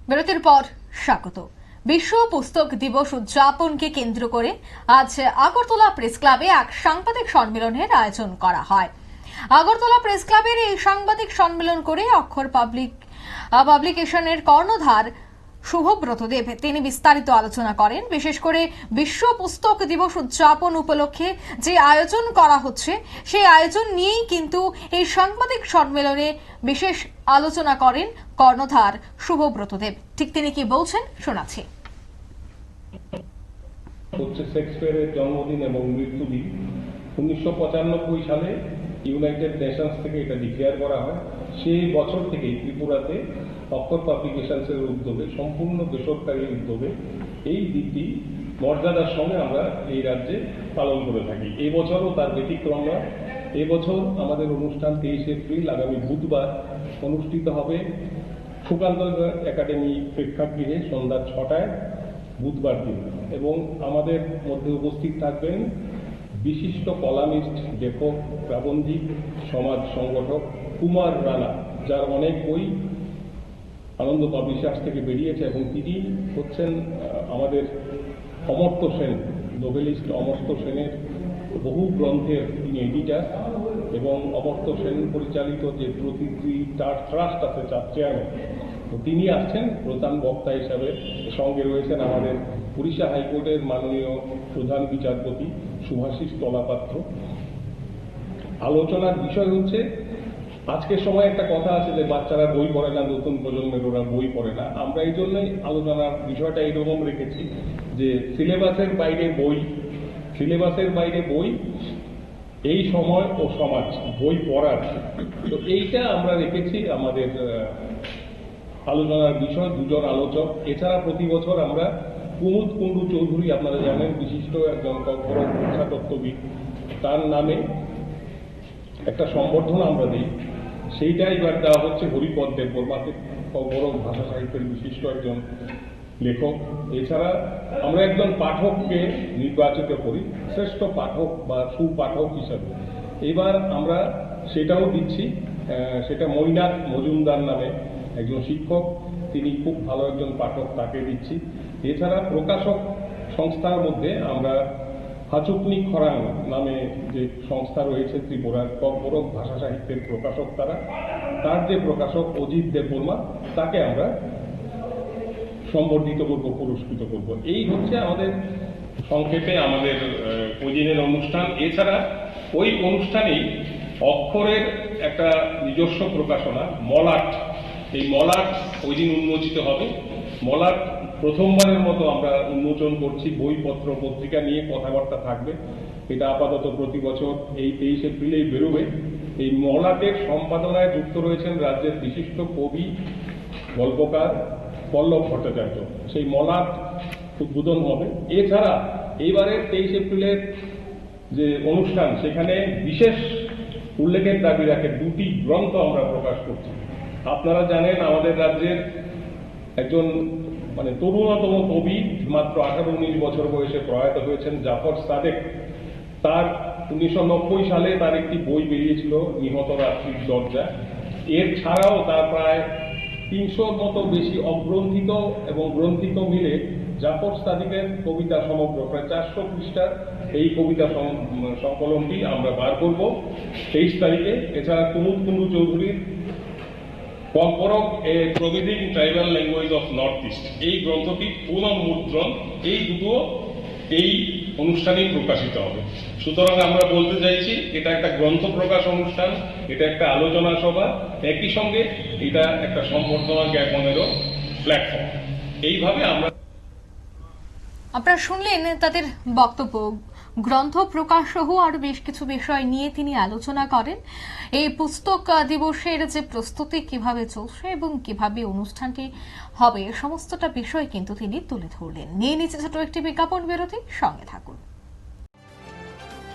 বিরতির পর স্বাগত। বিশ্ব পুস্তক দিবস উদযাপনকে কেন্দ্র করে আজ আগরতলা প্রেস ক্লাবে এক সাংবাদিক সম্মেলনের আয়োজন করা হয়। আগরতলা প্রেস ক্লাবের এই সাংবাদিক সম্মেলন করে অক্ষর পাবলিকেশনের কর্ণধার শুভব্রত দেব তিনি বিস্তারিত আলোচনা করেন। বিশেষ করে বিশ্ব পুস্তক দিবস উদযাপন উপলক্ষে যে আয়োজন করা হচ্ছে সেই আয়োজন নিয়েই কিন্তু এই সাংবাদিক সম্মেলনে বিশেষ আলোচনা করেন কর্ণধার শুভব্রত দেব। ঠিক তিনি কি বলছেন শোনাচ্ছি। হচ্ছে শেক্সপিয়ারের জন্মদিন এবং মৃত্যুদিন। 1995 সালে ইউনাইটেড নেশনস থেকে এটা ডিক্লেয়ার করা হয়। সেই বছর থেকেই ত্রিপুরাতে অক্ষর পাবলিকেশনসের উদ্যোগে, সম্পূর্ণ বেসরকারি উদ্যোগে এই দিনটি মর্যাদার সঙ্গে আমরা এই রাজ্যে পালন করে থাকি। এবছরও তার ব্যতিক্রম নয়। এবছর আমাদের অনুষ্ঠান 23 এপ্রিল আগামী বুধবার অনুষ্ঠিত হবে সুকান্ত একাডেমি প্রেক্ষাগৃহে সন্ধ্যা 6টায় বুধবার দিন। এবং আমাদের মধ্যে উপস্থিত থাকবেন বিশিষ্ট কলামিস্ট, লেখক, প্রাবন্ধিক, সমাজ সংগঠক কুমার রানা, যার অনেক বই আনন্দ পাবলিশার্স থেকে বেরিয়েছে এবং তিনি হচ্ছেন আমাদের অমর্ত্য সেন, নোবেলিস্ট অমর্ত্য সেনের বহু গ্রন্থের তিনি এডিটার এবং অমর্ত্য সেন পরিচালিত যে প্রতিটি তার ট্রাস্ট আছে তার চেয়ারম্যান। তো তিনি আসছেন প্রধান বক্তা হিসাবে। সঙ্গে রয়েছেন আমাদের উড়িষ্যা হাইকোর্টের মাননীয় প্রধান বিচারপতি শুভাশিস তলাপাত্র। আলোচনার বিষয় হচ্ছে, আজকের সময় একটা কথা আছে যে বাচ্চারা বই পড়ে না, নতুন প্রজন্মের ওরা বই পড়ে না। আমরা এই জন্যই আলোচনার বিষয়টা এইরকম রেখেছি যে সিলেবাসের বাইরে বই, এই সময় ও সমাজ, বই পড়ার। তো এইটা আমরা রেখেছি আমাদের আলোচনার বিষয়। দুজন আলোচক এছাড়া প্রতি বছর আমরা কুমুদ কুণ্ডু চৌধুরী, আপনারা জানেন বিশিষ্ট একজন বড় ভাষাতত্ত্ববিদ, তার নামে একটা সম্বর্ধনা আমরা দিই। সেইটা এবার দেওয়া হচ্ছে হরিপদ দেববর্মাকে, বড় ভাষা সাহিত্যের বিশিষ্ট একজন লেখক। এছাড়া আমরা একজন পাঠককে নির্বাচিত করি শ্রেষ্ঠ পাঠক বা সুপাঠক হিসাবে। এবার আমরা সেটাও দিচ্ছি। সেটা মৈনাক মজুমদার নামে একজন শিক্ষক, তিনি খুব ভালো একজন পাঠক, তাকে দিচ্ছি। এছাড়া প্রকাশক সংস্থার মধ্যে আমরা হাচুকনি খরাং নামে যে সংস্থা রয়েছে ত্রিপুরার, বড় ভাষা সাহিত্যের প্রকাশক তার যে প্রকাশক অজিত দেববর্মা, তাকে আমরা সম্বর্ধিত করব, পুরস্কৃত করব। এই হচ্ছে আমাদের সংক্ষেপে আমাদের ওই দিনের অনুষ্ঠান। এছাড়া ওই অনুষ্ঠানেই অক্ষরের একটা নিজস্ব প্রকাশনা মলাট, এই মলাট ওই দিন উন্মোচিত হবে। মলাট প্রথমবারের মতো আমরা উন্মোচন করছি, বইপত্র পত্রিকা নিয়ে কথাবার্তা থাকবে। এটা আপাতত প্রতি বছর এই 23 এপ্রিলেই বেরোবে। এই মলাটের সম্পাদনায় যুক্ত রয়েছেন রাজ্যের বিশিষ্ট কবি, গল্পকার পল্লব ভট্টাচার্য। সেই মলাট উদ্বোধন হবে। এছাড়া এইবারে 23 এপ্রিলের যে অনুষ্ঠান, সেখানে বিশেষ উল্লেখের দাবি রাখে দুটি গ্রন্থ আমরা প্রকাশ করছি। আপনারা জানেন আমাদের রাজ্যের একজন তরুণতম কবি, মাত্র 18-19 বছর বয়সে প্রয়াত হয়েছেন জাফর সাদেক। তার 1990 সালে তার একটি বই বেরিয়েছিল নিহত রাত্রির দরজা। এর ছাড়াও তার প্রায় 300-র মতো বেশি অগ্রন্থিত এবং গ্রন্থিত মিলে জাফর সাদিকের কবিতা সমগ্র প্রায় 400 পৃষ্ঠার এই কবিতা সংকলনটি আমরা বার করব 23 তারিখে। এছাড়া কুমুদ কুণ্ডু চৌধুরীর কল্পরক a providing tribal language of North East, এই গ্রন্থটি পুনর্মুদ্রণ, এই দুটো এই অনুষ্ঠানেই প্রকাশিত হবে। সুতরাং আমরা বলতে চাইছি এটা একটা গ্রন্থ প্রকাশ অনুষ্ঠান, এটা একটা আলোচনা সভা, একই সঙ্গে এটা একটা সম্বর্ধনা জ্ঞাপনেরও প্ল্যাটফর্ম। এইভাবে আপনারা শুনলেন তাদের বক্তব্য। গ্রন্থ প্রকাশ সহ আরো বেশ কিছু বিষয় নিয়ে তিনি আলোচনা করেন। এই পুস্তক দিবসের যে প্রস্তুতি কিভাবে চলছে এবং কিভাবে অনুষ্ঠানটি হবে, সমস্তটা বিষয় কিন্তু তিনি তুলে ধরলেন। নিয়ে নিচ্ছে ছোট একটি বিজ্ঞাপন বিরতি, সঙ্গে থাকুন।